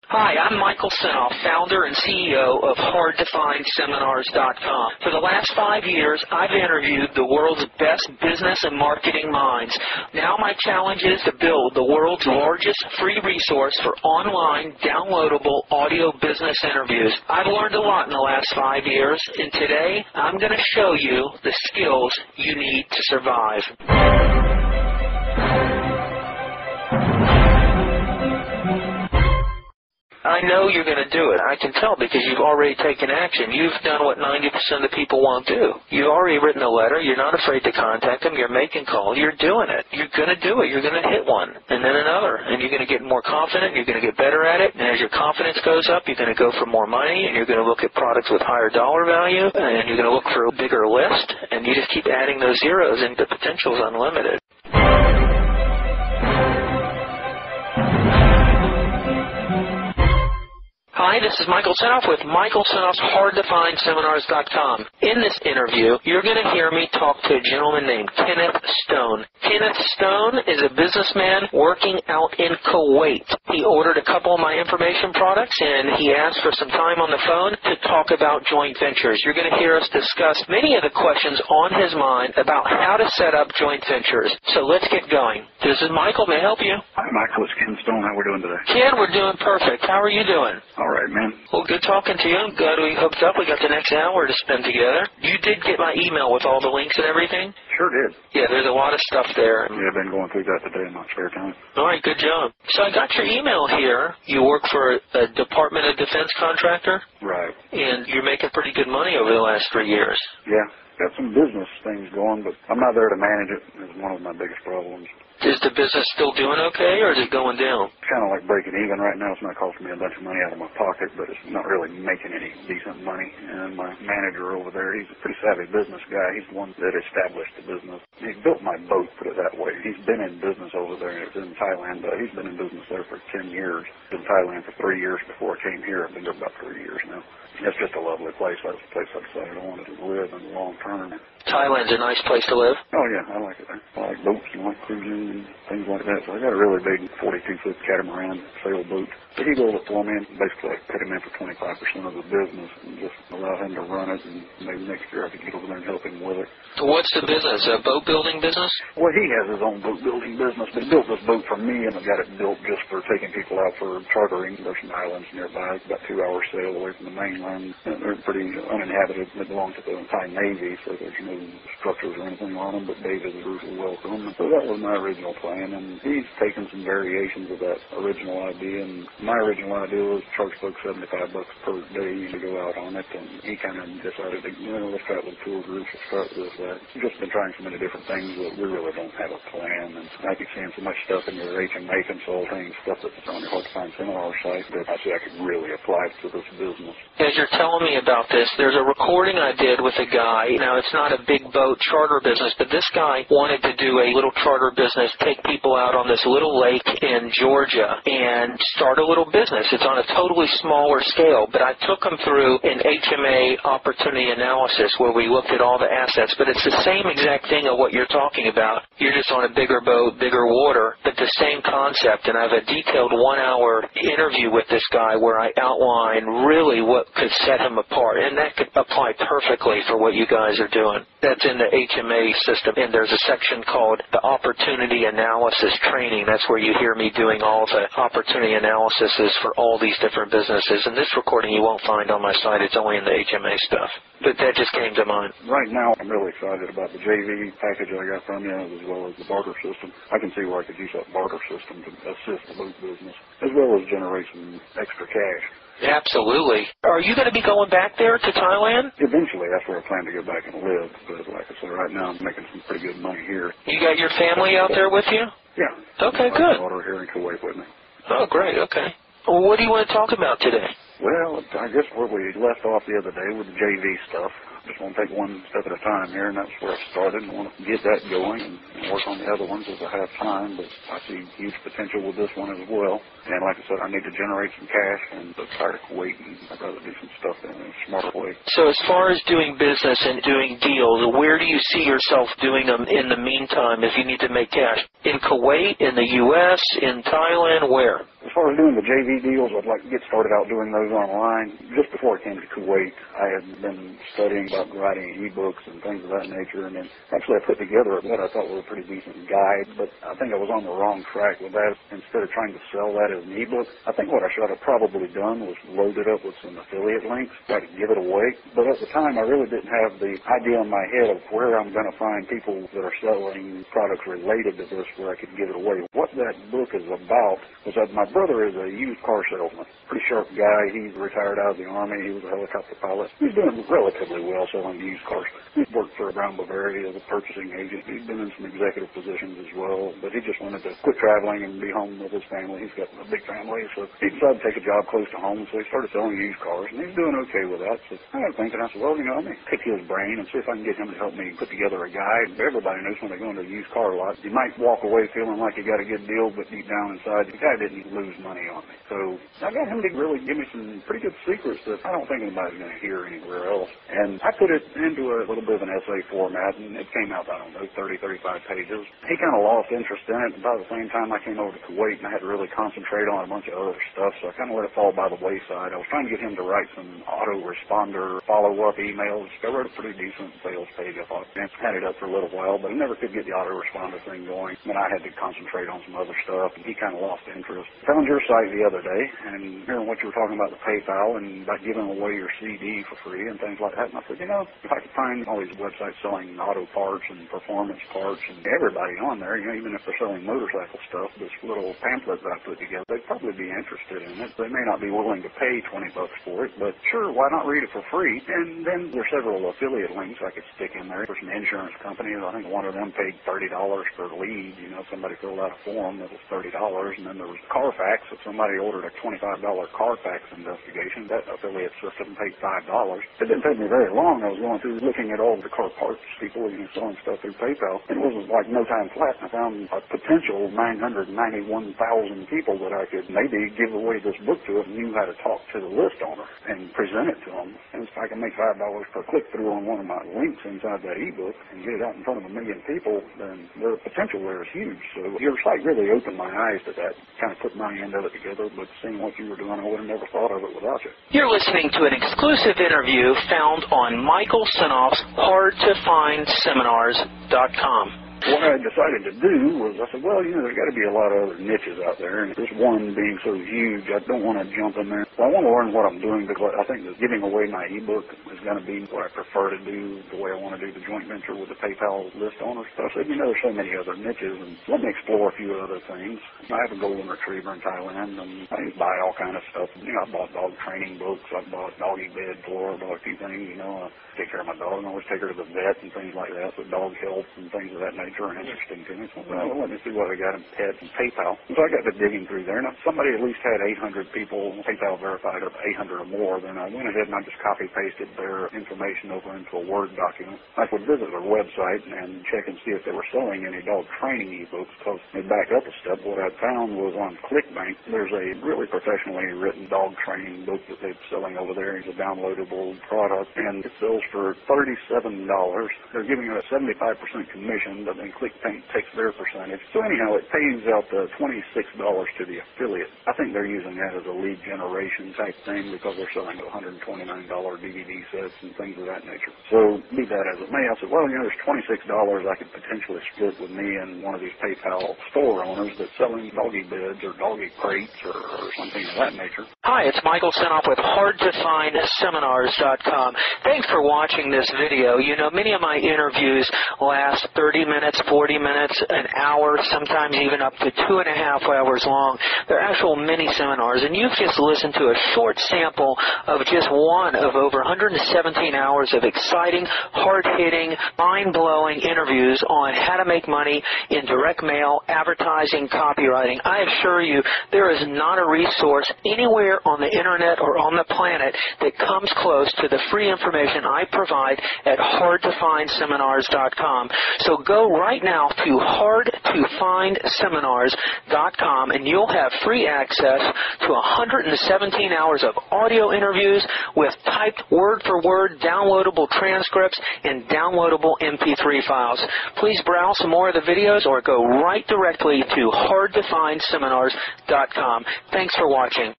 Hi, I'm Michael Senoff, founder and CEO of HardToFindSeminars.com. For the last 5 years, I've interviewed the world's best business and marketing minds. Now my challenge is to build the world's largest free resource for online, downloadable audio business interviews. I've learned a lot in the last 5 years, and today I'm going to show you the skills you need to survive. I know you're going to do it. I can tell because you've already taken action. You've done what 90% of the people won't do. You've already written a letter. You're not afraid to contact them. You're making calls. You're doing it. You're going to do it. You're going to hit one and then another. And you're going to get more confident. You're going to get better at it. And as your confidence goes up, you're going to go for more money. And you're going to look at products with higher dollar value. And you're going to look for a bigger list. And you just keep adding those zeros, and the potential is unlimited. Hi, this is Michael Senoff with Michael Senoff's HardToFindSeminars.com. In this interview, you're going to hear me talk to a gentleman named Kenneth Stone. Kenneth Stone is a businessman working out in Kuwait. He ordered a couple of my information products, and he asked for some time on the phone to talk about joint ventures. You're going to hear us discuss many of the questions on his mind about how to set up joint ventures. So let's get going. This is Michael. May I help you? Hi, Michael. It's Ken Stone. How are we doing today? Ken, we're doing perfect. How are you doing? All right, man. Well, good talking to you. I'm glad we hooked up. We got the next hour to spend together. You did get my email with all the links and everything? Sure did. Yeah, there's a lot of stuff there. Yeah, I've been going through that today in my spare time. All right, good job. So I got your email here. You work for a Department of Defense contractor? Right. And you're making pretty good money over the last 3 years. Yeah, got some business things going, but I'm not there to manage it. It's one of my biggest problems. Is the business still doing okay, or is it going down? It's kind of like breaking even right now. It's not costing me a bunch of money out of my pocket, but it's not really making any decent money. And my manager over there, he's a pretty savvy business guy. He's the one that established the business. He built my boat, put it that way. He's been in business over there. It was in Thailand, but he's been in business there for 10 years. Been in Thailand for 3 years before I came here. I've been there about 3 years now. It's just a lovely place. That's a place I decided I wanted to live in the long term. Thailand's a nice place to live? Oh, yeah, I like it there. I like boats and I like cruising and things like that. So I got a really big 42-foot catamaran sailboat. But he built it for me, and basically I put him in for 25% of the business and just allow him to run it, and maybe next year I could get over there and help him with it. What's the business? A boat building business? Well, he has his own boat building business, but he built this boat for me, and I got it built just for taking people out for chartering. There's some islands nearby. It's about 2 hours sail away from the mainland. And they're pretty uninhabited. They belong to the Thai Navy, so there's no structures or anything on them, but day visitors are welcome. So that was my original plan, and he's taken some variations of that original idea, and my original idea was charge folks $75 per day to go out on it, and he kind of decided to, let's try it with tour groups, let's start with that. We've just been trying so many different things that we really don't have a plan, and I keep seeing so much stuff in your HMA consulting, stuff that's on your Hard to Find Seminar site that I see I could really apply to this business. As you're telling me about this, there's a recording I did with a guy. Now, it's not a big boat charter business, but this guy wanted to do a little charter business, take people out on this little lake in Georgia and start a little business. It's on a totally smaller scale, but I took him through an HMA opportunity analysis where we looked at all the assets, but it's the same exact thing of what you're talking about. You're just on a bigger boat, bigger water, but the same concept, and I have a detailed 1-hour interview with this guy where I outline really what could set him apart, and that could apply perfectly for what you guys are doing. That's in the HMA system, and there's a section called the Opportunity Analysis Training. That's where you hear me doing all the opportunity analyses for all these different businesses, and this recording you won't find on my site. It's only in the HMA stuff. But that just came to mind. Right now, I'm really excited about the JV package I got from you, as well as the barter system. I can see where I could use that barter system to assist the boat business, as well as generate some extra cash. Absolutely. Are you going to be going back there to Thailand? Eventually, that's where I plan to go back and live. But like I said, right now I'm making some pretty good money here. You got your family out there with you? Yeah. Okay, good. My daughter here in Kuwait with me. Oh, great. Okay. Well, what do you want to talk about today? Well, I guess where we left off the other day with the JV stuff. Just want to take one step at a time here, and that's where I started. I want to get that going and work on the other ones as I have time, but I see huge potential with this one as well. And like I said, I need to generate some cash, and I'm tired of waiting. I'd rather do some stuff in a smarter way. So as far as doing business and doing deals, where do you see yourself doing them in the meantime if you need to make cash? In Kuwait, in the U.S., in Thailand, where? As far as doing the JV deals, I'd like to get started out doing those online. Just before I came to Kuwait, I had been studying about writing ebooks and things of that nature, and then actually I put together what I thought was a pretty decent guide, but I think I was on the wrong track with that. Instead of trying to sell that as an ebook, I think what I should have probably done was load it up with some affiliate links, try to give it away. But at the time, I really didn't have the idea in my head of where I'm going to find people that are selling products related to this where I could give it away. What that book is about was that my brother is a used car salesman. Pretty sharp guy. He's retired out of the Army. He was a helicopter pilot. He's doing relatively well selling used cars. He's worked for Brown Bavaria as a purchasing agent. He's been in some executive positions as well, but he just wanted to quit traveling and be home with his family. He's got a big family, so he decided to take a job close to home, so he started selling used cars, and he's doing okay with that. So I got thinking, I said, well, let me pick his brain and see if I can get him to help me put together a guide. Everybody knows when they go into a used car lot, you might walk away feeling like you got a good deal, but deep down inside, the guy didn't lose money on me. So I got him to really give me some pretty good secrets that I don't think anybody's going to hear anywhere else. And I put it into a little bit of an essay format, and it came out, I don't know, 30, 35 pages. He kind of lost interest in it. About the same time I came over to Kuwait, and I had to really concentrate on a bunch of other stuff, so I kind of let it fall by the wayside. I was trying to get him to write some autoresponder follow-up emails. I wrote a pretty decent sales page, I thought, and had it up for a little while, but I never could get the autoresponder thing going. Then I had to concentrate on some other stuff, and he kind of lost interest. Found your site the other day, and hearing what you were talking about the PayPal and about giving away your CD for free and things like that, and I said, if I could find all these websites selling auto parts and performance parts and everybody on there, even if they're selling motorcycle stuff, this little pamphlet that I put together, they'd probably be interested in it. They may not be willing to pay $20 for it, but sure, why not read it for free? And then there's several affiliate links I could stick in there for some insurance companies. I think one of them paid $30 per lead. Somebody filled out a form that was $30, and then there was Carfax. If somebody ordered a $25 Carfax investigation, that affiliate system paid $5. It didn't take me very long. I was going through looking at all the car parts people selling stuff through PayPal. It was like no time flat. I found a potential 991,000 people that I could maybe give away this book to if I knew how to talk to the list owner and present it to them. And if I can make $5 per click-through on one of my links inside that ebook and get it out in front of 1 million people, then the potential there is huge. So your site really opened my eyes to that, kind of put my end of it together, but seeing what you were doing, I would have never thought of it without you. You're listening to an exclusive interview found on Michael Senoff's HardToFindSeminars.com. What I decided to do was I said, well, there's got to be a lot of other niches out there, and this one being so huge, I don't want to jump in there. Well, I want to learn what I'm doing because I think that giving away my ebook is going to be what I prefer to do, the way I want to do the joint venture with the PayPal list owners. So I said, there's so many other niches, and let me explore a few other things. I have a golden retriever in Thailand, and I buy all kind of stuff. I bought dog training books. I bought doggy bed floor, I bought a few things, I take care of my dog, and I always take her to the vet and things like that, so dog health and things of that nature are interesting to me. So, let me see what I got in pets and PayPal. So I got to digging through there. Now, somebody at least had 800 people PayPal verified, or 800 or more. Then I went ahead and I just copy-pasted their information over into a Word document. I would visit their website and check and see if they were selling any dog training ebooks, because they back up a step. What I found was on ClickBank, there's a really professionally written dog training book that they're selling over there. It's a downloadable product, and it sells for $37. They're giving it a 75% commission, but then ClickBank takes their percentage. So anyhow, it pays out the $26 to the affiliate. I think they're using that as a lead generation type thing because they're selling $129 DVD sets and things of that nature. So be that as it may, I said, well, there's $26 I could potentially split with me and one of these PayPal store owners that's selling doggy beds or doggy crates or something of that nature. Hi, it's Michael Senoff with HardToFindSeminars.com. Thanks for watching this video. Many of my interviews last 30 minutes, 40 minutes, an hour, sometimes even up to 2.5 hours long. They're actual mini seminars, and you've just listened to a short sample of just one of over 117 hours of exciting, hard-hitting, mind-blowing interviews on how to make money in direct mail, advertising, copywriting. I assure you, there is not a resource anywhere on the internet or on the planet that comes close to the free information I provide at HardToFindSeminars.com. So go right now to hardtofindseminars.com, and you'll have free access to 117 hours of audio interviews with typed word-for-word downloadable transcripts and downloadable MP3 files. Please browse some more of the videos or go right directly to hardtofindseminars.com. Thanks for watching.